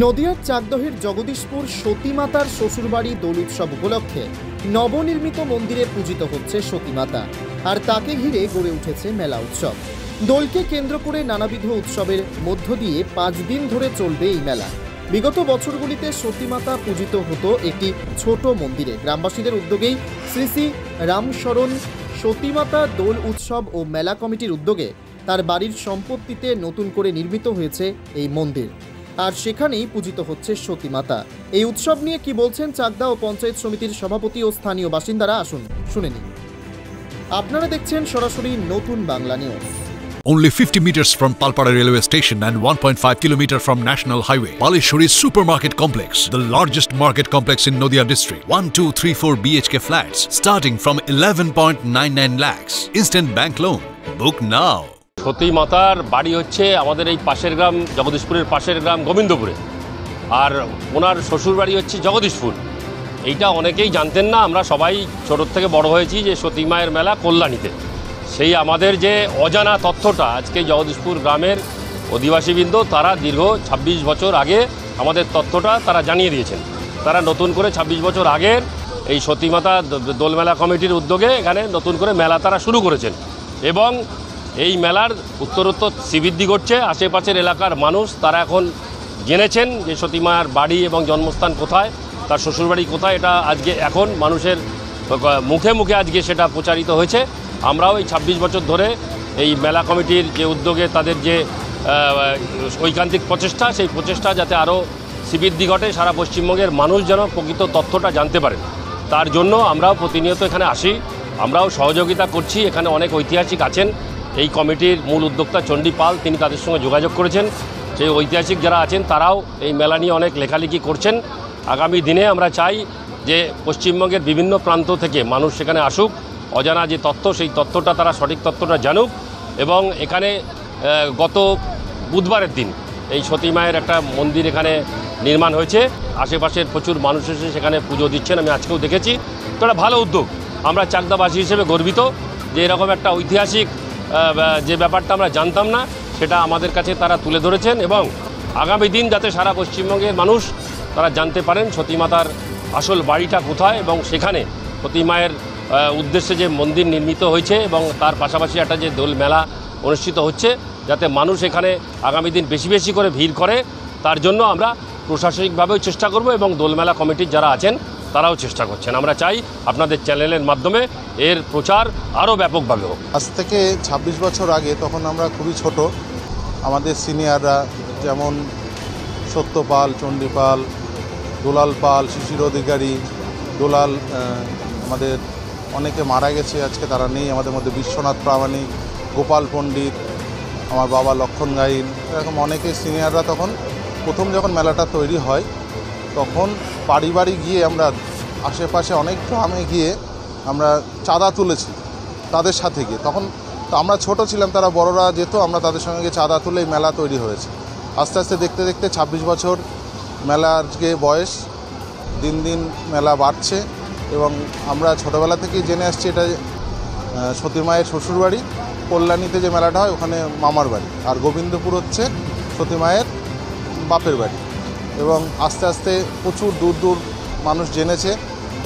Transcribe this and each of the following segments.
নদিয়ার চাকদহের জগদীশপুর সতীমাতার শ্বশুরবাড়ি দোল উৎসব উপলক্ষে নবনির্মিত মন্দিরে পূজিত হচ্ছে সতীমাতা, আর তাকে ঘিরে গড়ে উঠেছে মেলা উৎসব। দোলকে কেন্দ্র করে নানাবিধ উৎসবের মধ্য দিয়ে 5 দিন ধরে চলবে এই মেলা। বিগত বছরগুলিতে সতীমাতা পূজিত হতো একটি ছোট মন্দিরে। গ্রামবাসীদের উদ্যোগেই শ্রী শ্রী রামশরণ সতীমাতা দোল উৎসব ও মেলা কমিটির উদ্যোগে তার বাড়ির সম্পত্তিতে নতুন করে নির্মিত হয়েছে এই মন্দির, আর সেখানেই পূজিত হচ্ছে সতীমাতা। এই উৎসব নিয়ে কি বলছেন চাকদা ও পঞ্চায়েত সমিতির সভাপতি ও স্থানীয় বাসিন্দারা, আসুন শুনে নিন। আপনারা দেখছেন সরাসরি নতুন Bangla news. Only 50 meters from Palpara railway station and 1.5 kilometer from National Highway, Palishuri Supermarket Complex, the largest market complex in Nodia district. 1, 2, 3, 4 BHK flats starting from 11.99 lakhs. Instant bank loan. Book now. সতী মাতার বাড়ি হচ্ছে আমাদের এই পাশের গ্রাম, জগদীশপুরের পাশের গ্রাম গোবিন্দপুরে, আর ওনার শ্বশুর বাড়ি হচ্ছে জগদীশপুর। এইটা অনেকেই জানতেন না, আমরা সবাই ছোটোর থেকে বড় হয়েছি যে সতী মায়ের মেলা কল্যাণীতে। সেই আমাদের যে অজানা তথ্যটা আজকে জগদীশপুর গ্রামের অধিবাসীবৃন্দ তারা দীর্ঘ 26 বছর আগে আমাদের তথ্যটা তারা জানিয়ে দিয়েছেন। তারা নতুন করে 26 বছর আগের এই সতীমাতা দোলমেলা কমিটির উদ্যোগে এখানে নতুন করে মেলা তারা শুরু করেছেন, এবং এই মেলার উত্তরোত্তর শ্রীবৃদ্ধি ঘটছে। আশেপাশের এলাকার মানুষ তারা এখন জেনেছেন যে সতী মায়ের বাড়ি এবং জন্মস্থান কোথায়, তার শ্বশুরবাড়ি কোথায়, এটা আজকে এখন মানুষের মুখে মুখে আজকে সেটা প্রচারিত হয়েছে। আমরাও এই 26 বছর ধরে এই মেলা কমিটির যে উদ্যোগে তাদের যে ঐকান্তিক প্রচেষ্টা, সেই প্রচেষ্টা যাতে আরও শ্রীবৃদ্ধি ঘটে, সারা পশ্চিমবঙ্গের মানুষ যেন প্রকৃত তথ্যটা জানতে পারেন, তার জন্য আমরাও প্রতিনিয়ত এখানে আসি, আমরাও সহযোগিতা করছি। এখানে অনেক ঐতিহাসিক আছেন, এই কমিটির মূল উদ্যোক্তা চণ্ডী পাল, তিনি তাদের সঙ্গে যোগাযোগ করেছেন। সেই ঐতিহাসিক যারা আছেন তারাও এই মেলা নিয়ে অনেক লেখালেখি করছেন। আগামী দিনে আমরা চাই যে পশ্চিমবঙ্গের বিভিন্ন প্রান্ত থেকে মানুষ সেখানে আসুক, অজানা যে তথ্য সেই তথ্যটা তারা সঠিক তথ্যটা জানুক। এবং এখানে গত বুধবারের দিন এই সতী মায়ের একটা মন্দির এখানে নির্মাণ হয়েছে, আশেপাশের প্রচুর মানুষ এসে সেখানে পুজো দিচ্ছেন, আমি আজকেও দেখেছি। তো একটা ভালো উদ্যোগ, আমরা চাকদাবাসী হিসেবে গর্বিত যে এরকম একটা ঐতিহাসিক যে ব্যাপারটা আমরা জানতাম না সেটা আমাদের কাছে তারা তুলে ধরেছেন, এবং আগামী দিন যাতে সারা পশ্চিমবঙ্গের মানুষ তারা জানতে পারেন সতী মাতার আসল বাড়িটা কোথায়, এবং সেখানে সতী মায়ের উদ্দেশ্যে যে মন্দির নির্মিত হয়েছে এবং তার পাশাপাশি একটা যে দোল মেলা অনুষ্ঠিত হচ্ছে, যাতে মানুষ এখানে আগামী দিন বেশি বেশি করে ভিড় করে, তার জন্য আমরা প্রশাসনিকভাবেও চেষ্টা করব এবং দোলমেলা কমিটির যারা আছেন তারাও চেষ্টা করছেন। আমরা চাই আপনাদের চ্যানেলের মাধ্যমে এর প্রচার আরও ব্যাপকভাবে হোক। আজ থেকে 26 বছর আগে তখন আমরা খুবই ছোট, আমাদের সিনিয়ররা যেমন সত্য পাল, চণ্ডী পাল, দুলাল পাল, শিশির অধিকারী, দুলাল, আমাদের অনেকে মারা গেছে, আজকে তারা নেই আমাদের মধ্যে, বিশ্বনাথ প্রামাণিক, গোপাল পণ্ডিত, আমার বাবা লক্ষণ গাইন, এরকম অনেকে সিনিয়ররা তখন প্রথম যখন মেলাটা তৈরি হয় তখন বাড়ি বাড়ি গিয়ে আমরা আশেপাশে অনেক গ্রামে গিয়ে আমরা চাঁদা তুলেছি তাদের সাথে গিয়ে। তখন তো আমরা ছোট ছিলাম, তারা বড়রা যেত, আমরা তাদের সঙ্গে গিয়ে চাঁদা তুলে এই মেলা তৈরি হয়েছে। আস্তে আস্তে দেখতে দেখতে 26 বছর মেলার যে বয়স, দিন দিন মেলা বাড়ছে, এবং আমরা ছোটোবেলা থেকেই জেনে আসছি এটা সতী মায়ের শ্বশুরবাড়ি, কল্যাণীতে যে মেলাটা হয় ওখানে মামার বাড়ি, আর গোবিন্দপুর হচ্ছে সতী মায়ের বাপের বাড়ি। এবং আস্তে আস্তে প্রচুর দূর দূর মানুষ জেনেছে,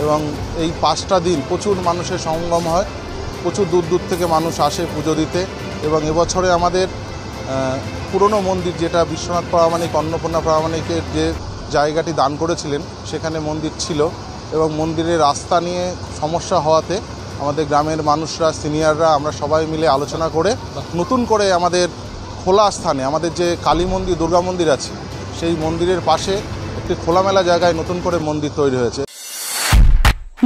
এবং এই 5টা দিন প্রচুর মানুষের সমাগম হয়, প্রচুর দূর দূর থেকে মানুষ আসে পুজো দিতে। এবং এবছরে আমাদের পুরনো মন্দির, যেটা বিশ্বনাথ প্রামাণিক, অন্নপূর্ণা প্রামাণিকের যে জায়গাটি দান করেছিলেন সেখানে মন্দির ছিল, এবং মন্দিরের রাস্তা নিয়ে সমস্যা হওয়াতে আমাদের গ্রামের মানুষরা, সিনিয়ররা, আমরা সবাই মিলে আলোচনা করে নতুন করে আমাদের খোলা স্থানে, আমাদের যে কালী মন্দির, দুর্গা মন্দির আছে, সেই মন্দিরের পাশে একটি খোলামেলা জায়গায় নতুন করে মন্দির তৈরি হয়েছে।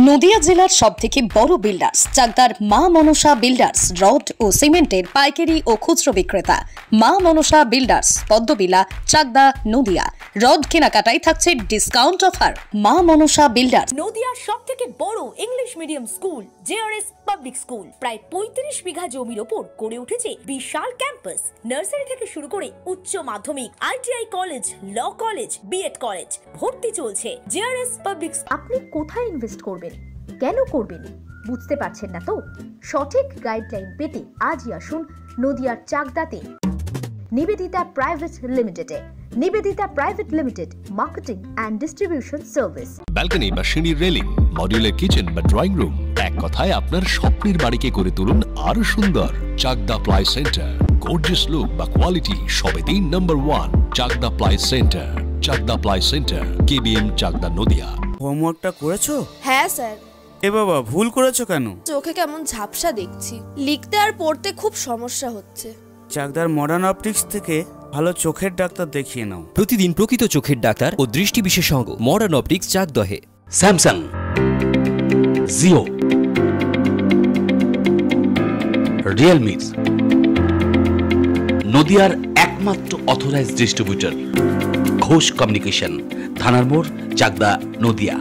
নদিয়া জেলার সবথেকে বড় বিল্ডার্স চাকদার মা মনসা বিল্ডার্স, রড ও সিমেন্টের পাইকারি ও খুচরো বিক্রেতা। মা মনসা বিল্ডার্স, পদ্মবিলা, চাকদা, নদিয়া। রড কেনাকাটায় থাকছে ডিসকাউন্ট অফার। মা মনসা বিল্ডার্স। নদিয়ার সবথেকে বড় English medium school JRS public school, প্রায় 35 বিঘা জমির ওপর গড়ে উঠেছে বিশাল ক্যাম্পাস। নার্সারি থেকে শুরু করে উচ্চ মাধ্যমিক, ITI college, law college, BEd college, ভর্তি চলছে। JRS public. আপনি কোথায় ইনভেস্ট করবেন, কেন করবেন বুঝতে পারছেন না তো? সঠিক গাইডলাইন পেতে আজই আসুন নদিয়ার চাকদাতে নিবেদিতা প্রাইভেট লিমিটেডে। Nivedita private limited, marketing and distribution service. Balcony বা সিঁড়ির রেলিং, মডিউলার কিচেন বা ড্রয়িং রুম, এক কথায় আপনার স্বপ্নের বাড়িকে করে তুলুন আরো সুন্দর। Chakdah ply centre, gorgeous look বা কোয়ালিটি সবেতেই number 1। Chakdah ply centre, Chakdah ply centre, KBM, Chakdah, Nadia. হোমওয়ার্কটা করেছো? হ্যাঁ স্যার। এ বাবা, ভুল করেছো কেন? চোখে কেমন ঝাপসা দেখছি, লিখতে আর পড়তে খুব সমস্যা হচ্ছে। চাকদার মডার্ন অপটিক্স থেকে ভালো চোখের ডাক্তার দেখিয়ে নাও। প্রতিদিন প্রকৃত চোখের ডাক্তার ও দৃষ্টি বিশেষজ্ঞ মডার্ন অপটিক্স, চাকদহে। স্যামসাং, জিও, রিয়েলমি, নদিয়ার একমাত্র অথরাইজড ডিস্ট্রিবিউটর ঘোষ কমিউনিকেশন, থানার মোড়, চাকদা, নদিয়া।